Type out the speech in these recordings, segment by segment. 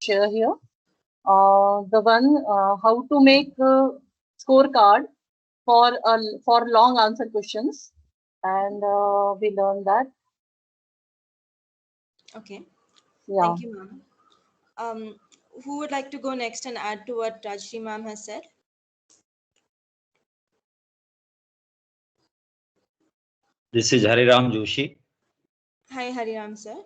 share here. The one how to make a scorecard for long answer questions, and we learned that. Okay. Yeah. Thank you, ma'am. Who would like to go next and add to what Rajshri ma'am has said? This is Hariram Joshi. Hi, Hariram sir.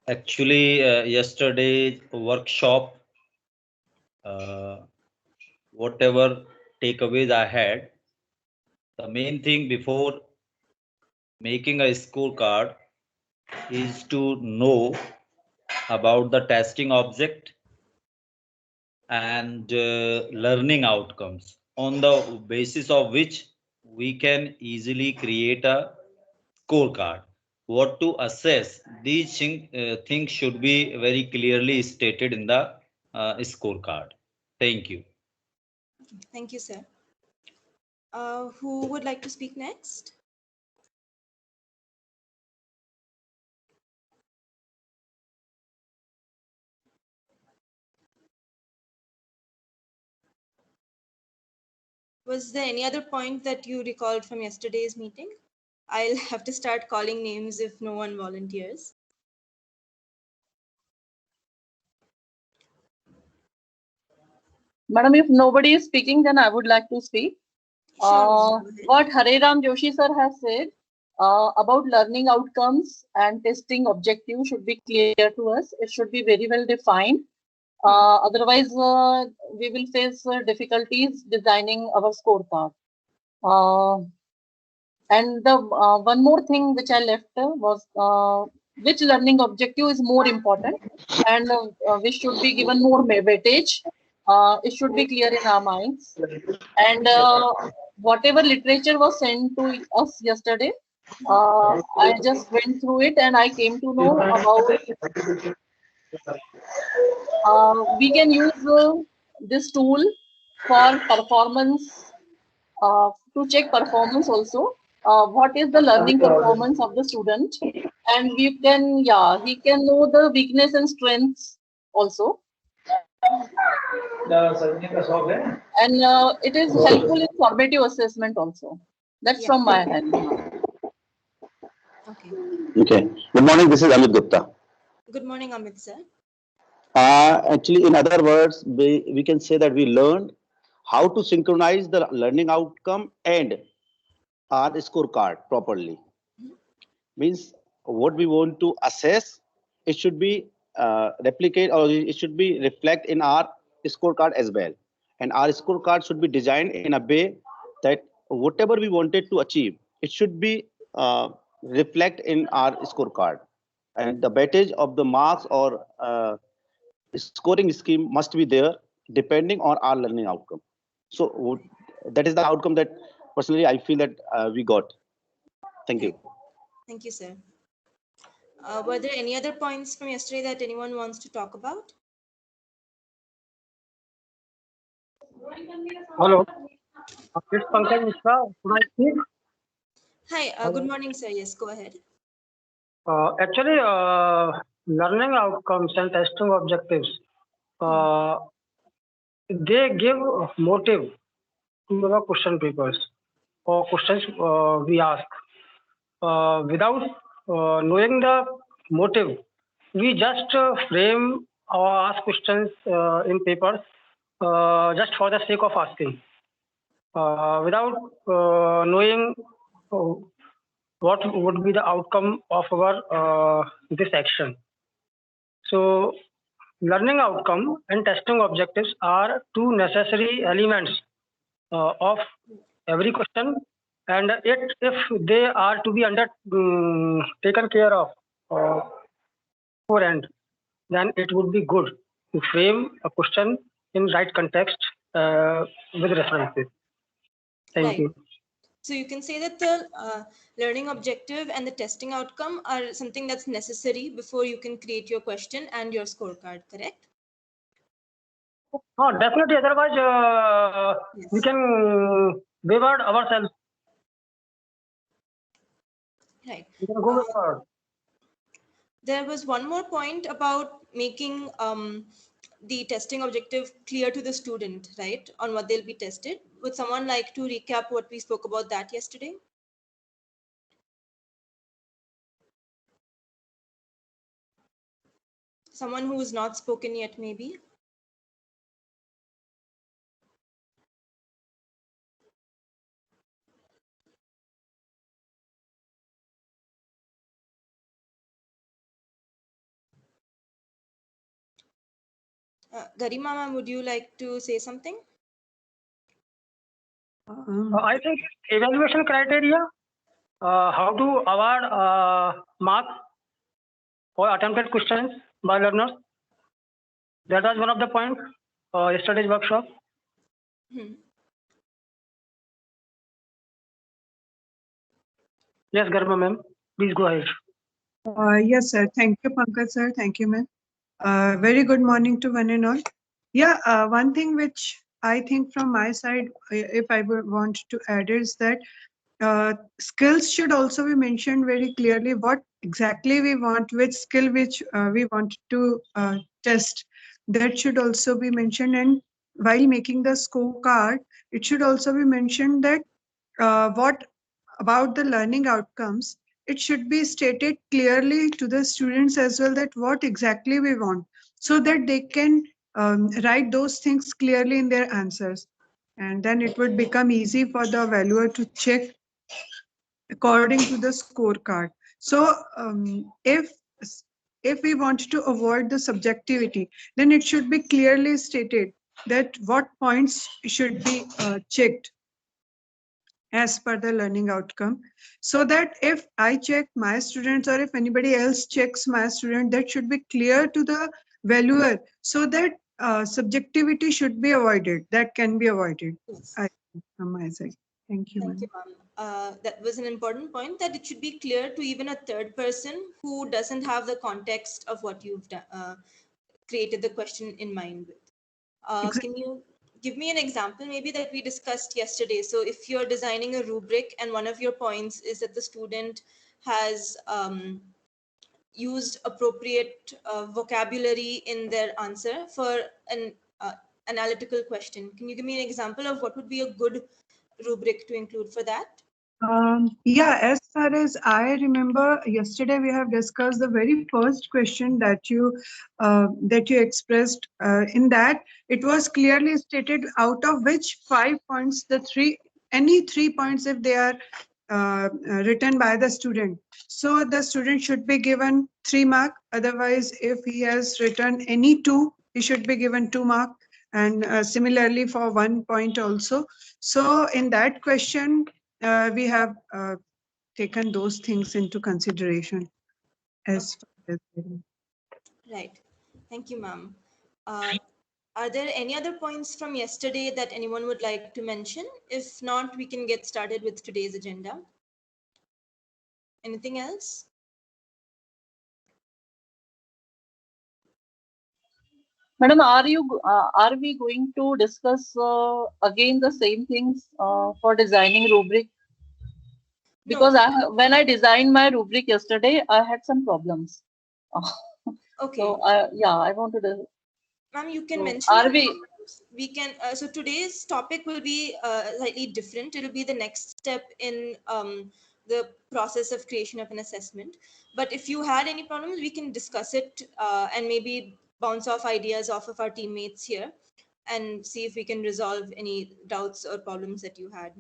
Actually, yesterday's workshop, whatever takeaways I had, the main thing before making a scorecard is to know about the testing object and learning outcomes, on the basis of which we can easily create a scorecard. What to assess, these things should be very clearly stated in the scorecard. Thank you. Thank you, sir. Who would like to speak next? Was there any other point that you recalled from yesterday's meeting? I'll have to start calling names if no one volunteers. Madam, if nobody is speaking, then I would like to speak. Sure. What Hariram Joshi sir has said about learning outcomes and testing objectives should be clear to us. It should be very well defined. Otherwise, we will face difficulties designing our scorecard. And the one more thing which I left was which learning objective is more important, and which should be given more weightage. It should be clear in our minds. And whatever literature was sent to us yesterday, I just went through it and I came to know about we can use this tool for performance, to check performance also. What is the learning performance of the student, and we can, yeah, he can know the weakness and strengths also. And it is helpful in formative assessment also. That's from my end. Okay. Okay. Good morning. This is Amit Gupta. Good morning, Amit sir. Actually, in other words, we can say that we learned how to synchronize the learning outcome and our scorecard properly. Means what we want to assess, it should be replicate, or it should be reflect in our scorecard as well. And our scorecard should be designed in a way that whatever we wanted to achieve, it should be reflect in our scorecard. And the weightage of the marks or scoring scheme must be there depending on our learning outcome. So that is the outcome that personally I feel that we got. Thank you. Thank you, sir. Were there any other points from yesterday that anyone wants to talk about? Hello. It's Pankaj Mishra. Should I speak? Hi, good morning, sir. Yes, go ahead. Actually, learning outcomes and testing objectives, they give motive to the question papers or questions we ask. Without knowing the motive, we just frame or ask questions in papers just for the sake of asking, without knowing what would be the outcome of our this action. So learning outcome and testing objectives are two necessary elements of every question, and if they are to be taken care of beforehand, then it would be good to frame a question in right context with references. Thank you. So you can say that the learning objective and the testing outcome are something that's necessary before you can create your question and your scorecard, correct? Oh, definitely. Otherwise, we can wayward ourselves. Right. We can go wayward. There was one more point about making the testing objective clear to the student, right, on what they'll be tested. Would someone like to recap what we spoke about that yesterday? Someone who has not spoken yet, maybe. Garima ma'am, would you like to say something? I think evaluation criteria, how to award marks for attempted questions by learners. That was one of the points yesterday's workshop. Yes, Garima ma'am, please go ahead. Yes, sir. Thank you, Pankaj sir. Thank you, ma'am. Very good morning to one and all. Yeah, one thing which I think from my side, if I would want to add is that skills should also be mentioned very clearly what exactly we want, which skill which we want to test. That should also be mentioned. And while making the scorecard, it should also be mentioned that what about the learning outcomes, it should be stated clearly to the students as well that what exactly we want, so that they can write those things clearly in their answers. And then it would become easy for the valuer to check according to the scorecard. So if we want to avoid the subjectivity, then it should be clearly stated that what points should be checked as per the learning outcome, so that if I check my students or if anybody else checks my student, that should be clear to the valuer, so that subjectivity should be avoided, that can be avoided. Yes. From my side. Thank you. Thank you, ma'am. That was an important point, that it should be clear to even a third person who doesn't have the context of what you've created the question in mind with. Exactly. Can you give me an example maybe that we discussed yesterday? So if you're designing a rubric and one of your points is that the student has used appropriate vocabulary in their answer for an analytical question, can you give me an example of what would be a good rubric to include for that? Yeah, as far as I remember, yesterday we have discussed the very first question that you expressed. In that, it was clearly stated out of which 5 points, any 3 points, if they are written by the student. So the student should be given 3 mark. Otherwise, if he has written any 2, he should be given 2 mark. And similarly for 1 point also. So in that question, we have taken those things into consideration as far as Right. Thank you, ma'am. Are there any other points from yesterday that anyone would like to mention? If not, we can get started with today's agenda. Anything else? Madam, are we going to discuss again the same things for designing rubric? Because No. when I designed my rubric yesterday, I had some problems. Okay. So yeah, I wanted to. Ma'am, you can So mention. are we? We can. So today's topic will be slightly different. It'll be the next step in the process of creation of an assessment. But if you had any problems, we can discuss it and maybe bounce off ideas off of our teammates here and see if we can resolve any doubts or problems that you had.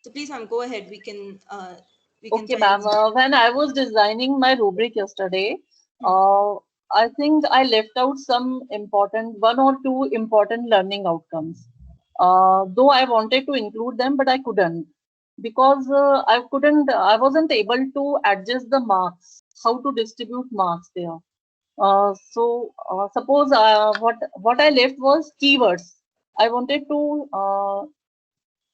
So please, ma'am, go ahead. We can. Okay, try ma'am. and- When I was designing my rubric yesterday, I think I left out some one or two important learning outcomes. Though I wanted to include them, but I couldn't because I wasn't able to adjust the marks, how to distribute marks there. Suppose what I left was keywords. I wanted to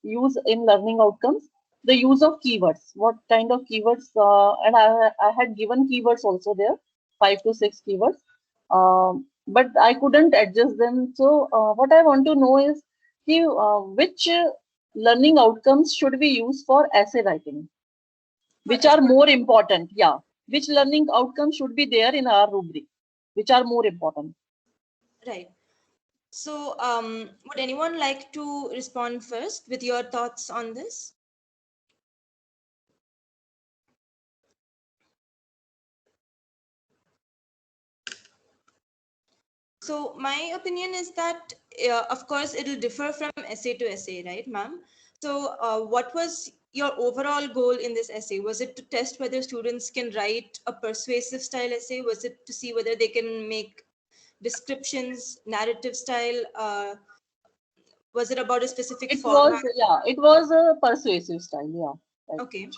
use in learning outcomes the use of keywords. What kind of keywords? And I had given keywords also there, 5 to 6 keywords, but I couldn't adjust them. So what I want to know is which learning outcomes should we use for essay writing, which are more important? Yeah. which learning outcomes should be there in our rubric, which are more important. Right. So would anyone like to respond first with your thoughts on this? So my opinion is that, of course, it'll differ from essay to essay, right, ma'am? So what was your overall goal in this essay? Was it to test whether students can write a persuasive style essay? Was it to see whether they can make descriptions, narrative style? Was it about a specific It format? was a persuasive style. Yeah. Right. Okay,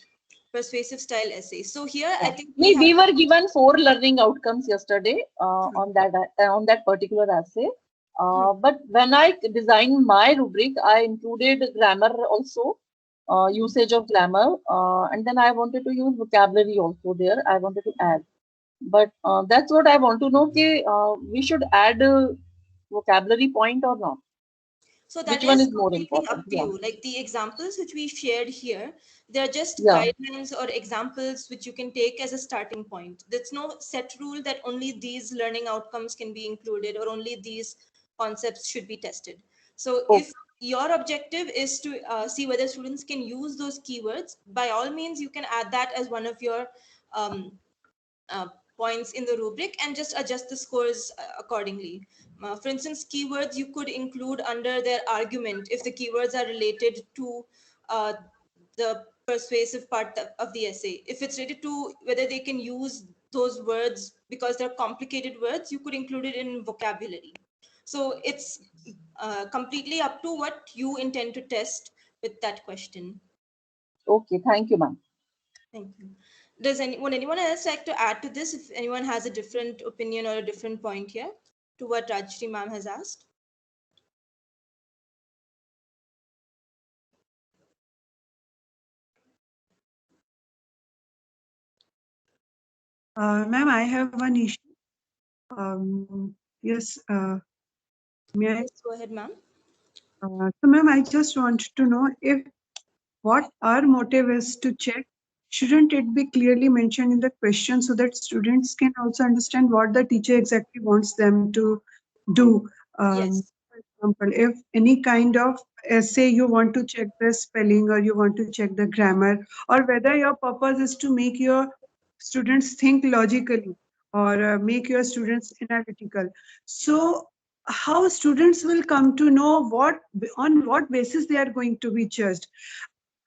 persuasive style essay. So here I Yeah. think We were given 4 learning outcomes yesterday on that particular essay. But when I designed my rubric, I included grammar also, usage of grammar, and then I wanted to use vocabulary also there. I wanted to add, but that's what I want to know. We should add a vocabulary point or not? So that Which one is is more completely important? up to Yeah. you. Like the examples which we shared here, they're just Yeah. guidelines or examples which you can take as a starting point. There's no set rule that only these learning outcomes can be included or only these concepts should be tested. So if your objective is to see whether students can use those keywords, by all means, you can add that as one of your points in the rubric and just adjust the scores accordingly. For instance, keywords you could include under their argument if the keywords are related to the persuasive part of the essay. If it's related to whether they can use those words because they're complicated words, you could include it in vocabulary. So it's completely up to what you intend to test with that question. Okay, thank you, ma'am. Thank you. Would anyone else like to add to this if anyone has a different opinion or a different point here to what Rajshri ma'am has asked? Ma'am, I have one issue. Yes, may I? Yes, go ahead, ma'am. So, ma'am, I just wanted to know if what our motive is to check, shouldn't it be clearly mentioned in the question so that students can also understand what the teacher exactly wants them to do? Yes. For example, if any kind of essay you want to check the spelling or you want to check the grammar, or whether your purpose is to make your students think logically or make your students analytical. So how students will come to know on what basis they are going to be judged?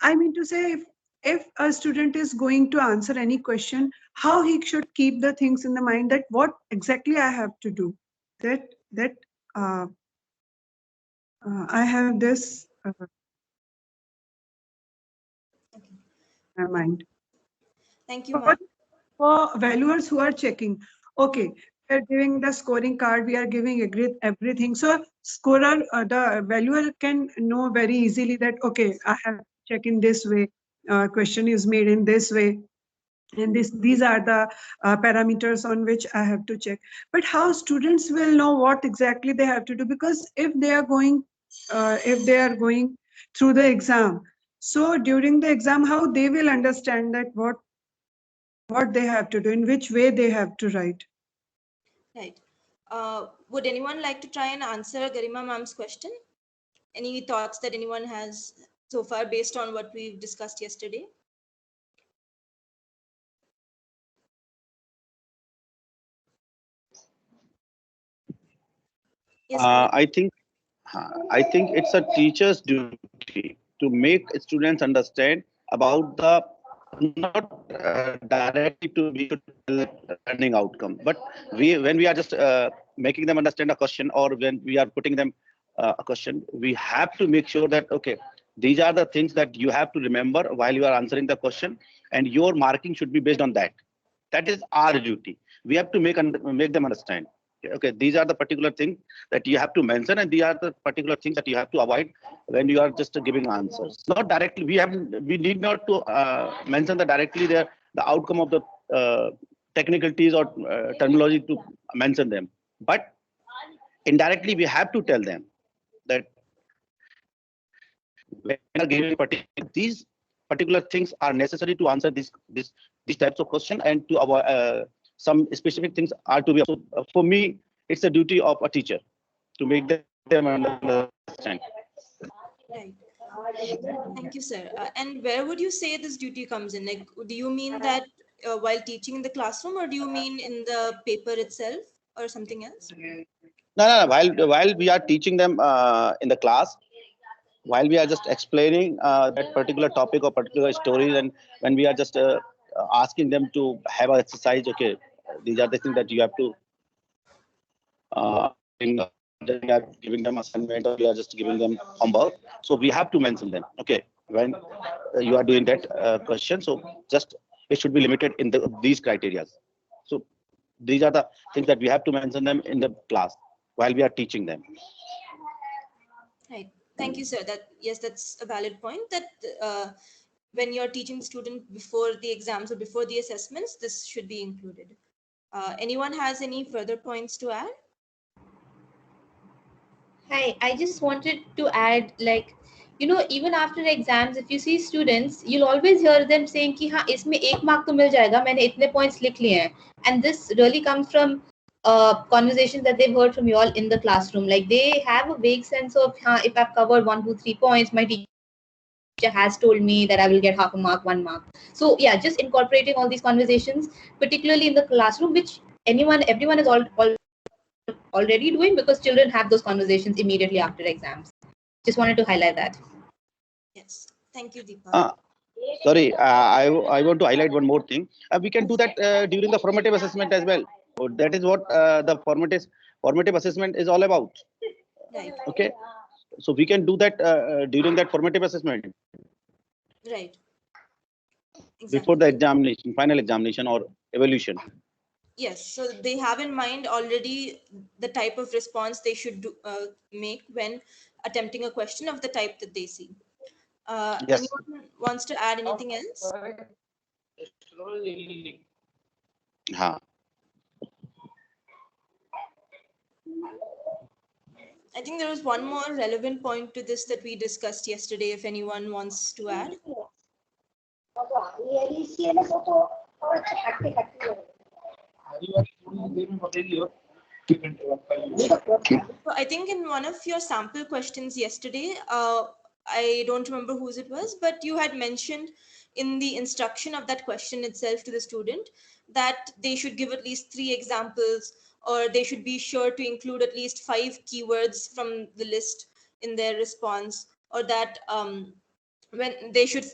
I mean to say, if a student is going to answer any question, how he should keep the things in the mind that what exactly I have to do. That I have this mind. Thank you, ma'am. For valuers who are checking, okay, we are giving the scoring card, we are giving everything. So scorer, the valuer can know very easily that, okay, I have to check in this way, question is made in this way. And these are the parameters on which I have to check. But how students will know what exactly they have to do? Because if they are going through the exam, so during the exam, how they will understand that what they have to do, in which way they have to write? Right. Would anyone like to try and answer Garima ma'am's question? Any thoughts that anyone has so far based on what we've discussed yesterday? Yes, I think it's a teacher's duty to make students understand about the not directly to we should tell learning outcome, but when we are just making them understand a question or when we are putting them a question, we have to make sure that okay, these are the things that you have to remember while you are answering the question, and your marking should be based on that. That is our duty. We have to make them understand. Okay, these are the particular things that you have to mention, and these are the particular things that you have to avoid when you are just giving answers. Not directly. We need not to mention the outcome of the technicalities or terminology to mention them, but indirectly we have to tell them that when we are giving these particular things are necessary to answer this these types of question, and to avoid some specific things are to be. So for me, it's a duty of a teacher to make them understand. Right. Thank you, sir. And where would you say this duty comes in? Like, do you mean that while teaching in the classroom, or do you mean in the paper itself, or something else? No. While we are teaching them in the class, while we are just explaining that particular topic or particular story, and when we are just asking them to have an exercise, okay, these are the things that you have to we are giving them assignment, or we are just giving them homework. So we have to mention them. Okay, when you are doing that question, so just it should be limited in these criteria. So these are the things that we have to mention them in the class while we are teaching them. Right. Thank you, sir. Yes, that's a valid point. That when you're teaching the student before the exams or before the assessments, this should be included. Anyone has any further points to add? Hi, I just wanted to add, like, even after exams, if you see students, you'll always hear them saying कि हाँ इसमें 1 mark तो मिल जाएगा, मैंने इतने points लिख लिए हैं. And this really comes from conversations that they've heard from you all in the classroom. Like, they have a vague sense of if I've covered 1, 2, 3 points, my teacher has told me that I will get half a mark, 1 mark. So yeah, just incorporating all these conversations, particularly in the classroom, which everyone is already doing, because children have those conversations immediately after exams. Just wanted to highlight that. Yes. Thank you, Deepa. Sorry, I want to highlight one more thing. We can do that during the formative assessment as well. So that is what the formative assessment is all about. Right. Okay, so we can do that during that formative assessment. Right. Before the examination, final examination or evaluation. Yes, so they have in mind already the type of response they should make when attempting a question of the type that they see. Yes. Anyone wants to add anything else? I think there was one more relevant point to this that we discussed yesterday, if anyone wants to add. So I think in one of your sample questions yesterday, I don't remember whose it was, but you had mentioned in the instruction of that question itself to the student that they should give at least 3 examples, or they should be sure to include at least 5 keywords from the list in their response, or that when they should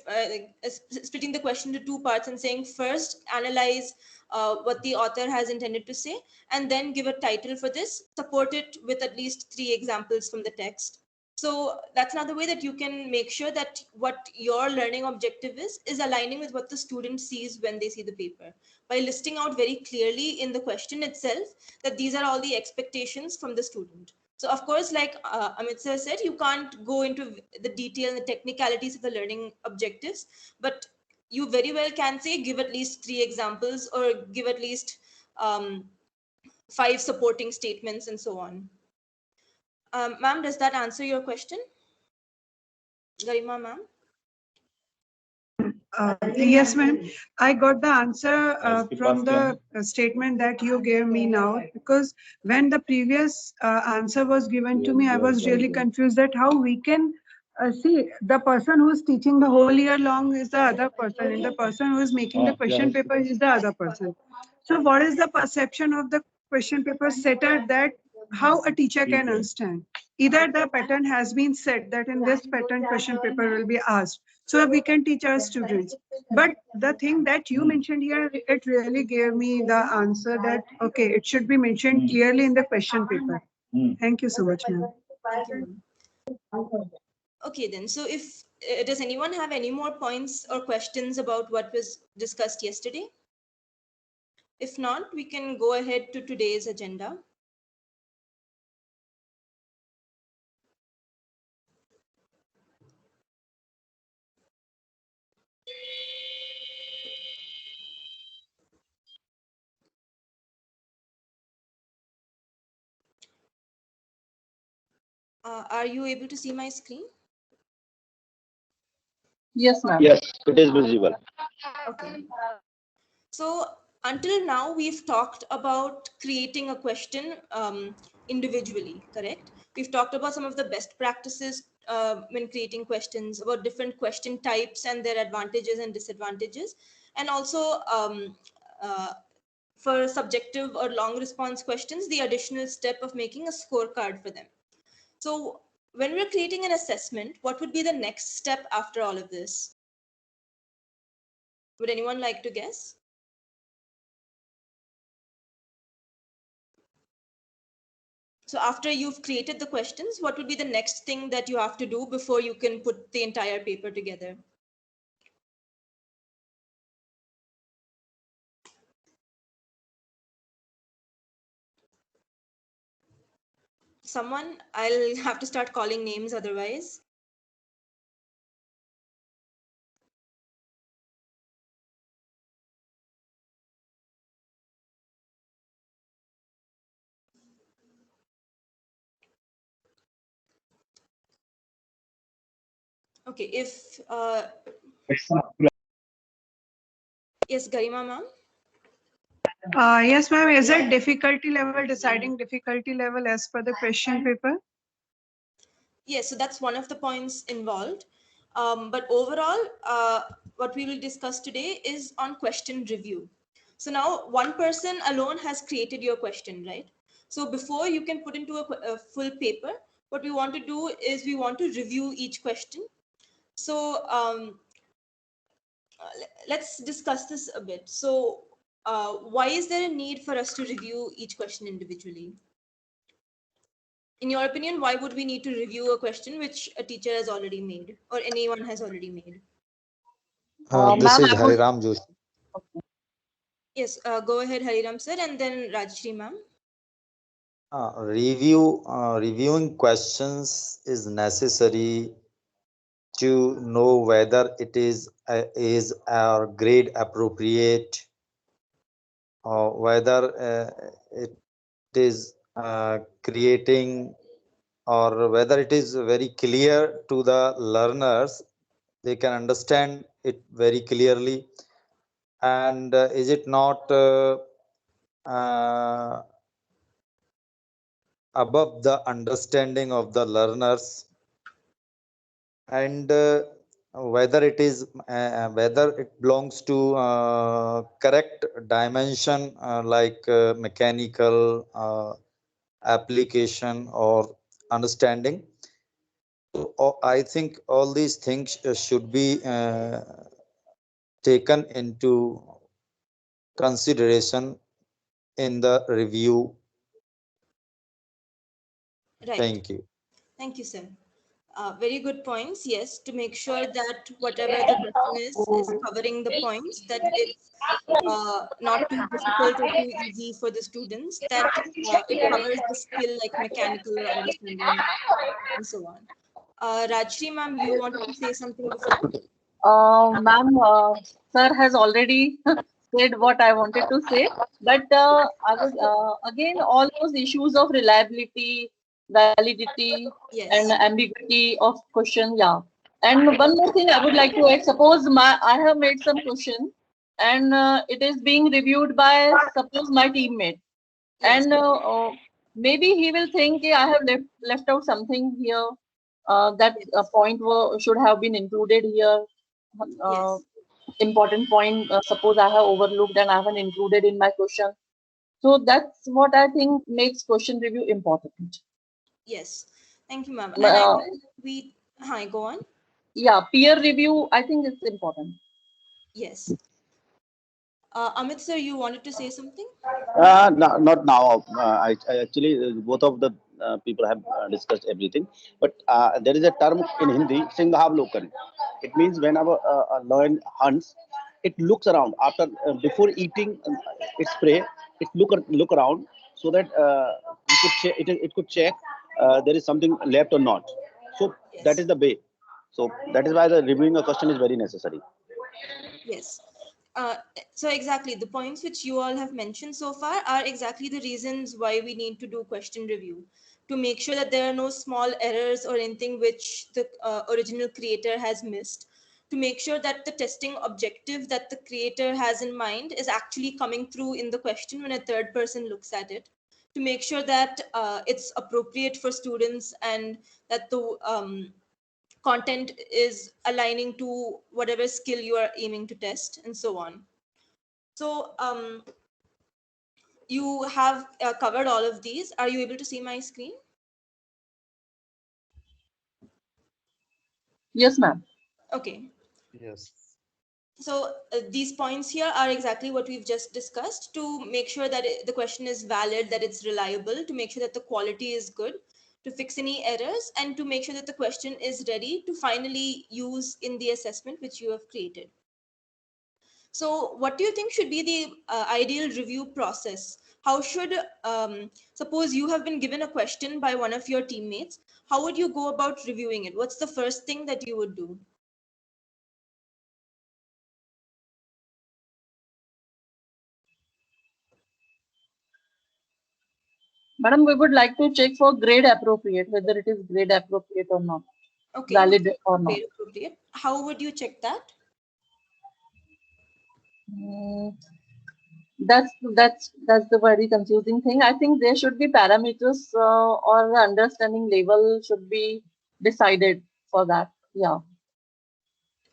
splitting the question into 2 parts and saying first analyze what the author has intended to say, and then give a title for this, support it with at least 3 examples from the text. So that's another way that you can make sure that what your learning objective is aligning with what the student sees when they see the paper, by listing out very clearly in the question itself that these are all the expectations from the student. So of course, like Amit sir said, you can't go into the detail and the technicalities of the learning objectives, but you very well can say give at least 3 examples, or give at least 5 supporting statements and so on. Ma'am, does that answer your question? Garima ma'am? Yes, ma'am. I got the answer from the statement that you gave me now, because when the previous answer was given to me, I was really confused that how we can see the person who is teaching the whole year long is the other person, and the person who is making the question paper is the other person. So what is the perception of the question paper setter that how a teacher can understand? Either the pattern has been set that in this pattern question paper will be asked, so we can teach our students. But the thing that you mentioned here, it really gave me the answer that, okay, it should be mentioned clearly in the question paper. Thank you so much, ma'am. Thank you, ma'am. Okay, then. So if does anyone have any more points or questions about what was discussed yesterday? If not, we can go ahead to today's agenda. Are you able to see my screen? Yes, ma'am. Yes, it is visible. Okay. So until now, we've talked about creating a question individually, correct? We've talked about some of the best practices when creating questions, about different question types and their advantages and disadvantages, and also for subjective or long response questions, the additional step of making a scorecard for them. So when we're creating an assessment, what would be the next step after all of this? Would anyone like to guess? So after you've created the questions, what would be the next thing that you have to do before you can put the entire paper together? Someone? I'll have to start calling names otherwise. Okay, if yes, Garima ma'am. Yes, ma'am. Is it difficulty level, deciding difficulty level as per the question paper? Yes, so that's one of the points involved. But overall, what we will discuss today is on question review. So now one person alone has created your question, right? So before you can put into a full paper, what we want to do is we want to review each question. So let's discuss this a bit. So why is there a need for us to review each question individually? In your opinion, why would we need to review a question which a teacher has already made or anyone has already made? This Ma'am, is I would. Hariram Joshi. Yes, go ahead, Hariram sir, and then Rajshri ma'am. Reviewing questions is necessary to know whether it is our grade appropriate, or whether it is creating, or whether it is very clear to the learners, they can understand it very clearly, and is it not uh, above the understanding of the learners, and whether it is whether it belongs to correct dimension, like mechanical application or understanding. So I think all these things should be taken into consideration in the review. Right. Thank you. Thank you, sir. Very good points. Yes, to make sure that whatever the question is covering the points, that it's not too difficult or too easy for the students, that it covers the skill like mechanical or understanding and so on. Rajshri ma'am, you wanted to say something before? Ma'am, sir has already said what I wanted to say, but I would again all those issues of reliability, validity, and Yes. ambiguity of question. Yeah, and one more thing I would like to add. Suppose I have made some question, and it is being reviewed by suppose my teammate, Yes. and maybe he will think I have left out something here. That Yes. point should have been included here. Uh, Yes. Important point. Suppose I have overlooked and I haven't included in my question. So that's what I think makes question review important. Yes. Thank you, ma'am. And I Uh, think hi, go on. yeah, peer review. I think it's important. Yes. Amit sir, you wanted to say something? No, not now. I actually, both of the people have discussed everything. But there is a term in Hindi, Singhavlokan. It means whenever a lion hunts, it looks around after before eating its prey. It look around so that it could check there is something left or not. So that Yes. is the way. So that is why the reviewing a question is very necessary. Yes. So exactly the points which you all have mentioned so far are exactly the reasons why we need to do question review, to make sure that there are no small errors or anything which the original creator has missed. to make sure that the testing objective that the creator has in mind is actually coming through in the question when a third person looks at it, to make sure that it's appropriate for students and that the content is aligning to whatever skill you are aiming to test, and so on. So you have covered all of these. Are you able to see my screen? Yes, ma'am. Okay. Yes. So these points here are exactly what we've just discussed, to make sure that the question is valid, that it's reliable, to make sure that the quality is good, to fix any errors, and to make sure that the question is ready to finally use in the assessment which you have created. So what do you think should be the ideal review process? How should, suppose you have been given a question by one of your teammates, how would you go about reviewing it? What's the first thing that you would do? Madam, we would like to check for grade appropriate, whether it is grade appropriate or not, Okay, valid or not. grade appropriate. How would you check that? That's the very confusing thing. I think there should be parameters or the understanding level should be decided for that. Yeah.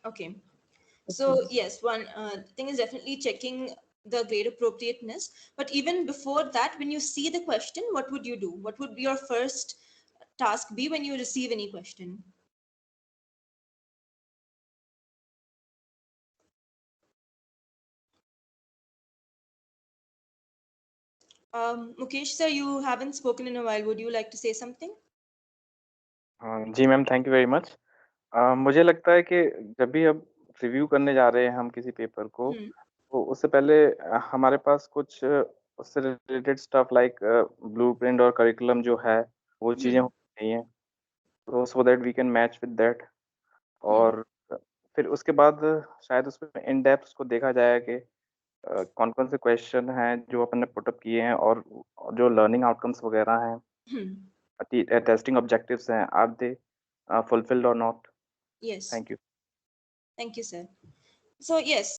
Okay. So yes, one thing is definitely checking the grade appropriateness. But even before that, when you see the question, what would you do? What would your first task be when you receive any question? Mukesh sir, you haven't spoken in a while. Would you like to say something? जी ma'am, thank you very much. मुझे लगता है कि जब भी अब review करने जा रहे हैं हम किसी पेपर को, तो उससे पहले हमारे पास कुछ उससे रिलेटेड स्टफ लाइक ब्लूप्रिंट और करिकुलम जो है वो चीज़ें होनी चाहिए, तो so that we can match with that. और फिर उसके बाद शायद उसमें इन डेप्थ उसको देखा जाए कि कौन कौन से क्वेश्चन हैं जो अपन ने पुटअप किए हैं और जो लर्निंग आउटकम्स वगैरह हैं, टेस्टिंग ऑब्जेक्टिव्स हैं, are they fulfilled or not? Yes. Thank you. Thank you, sir. So yes,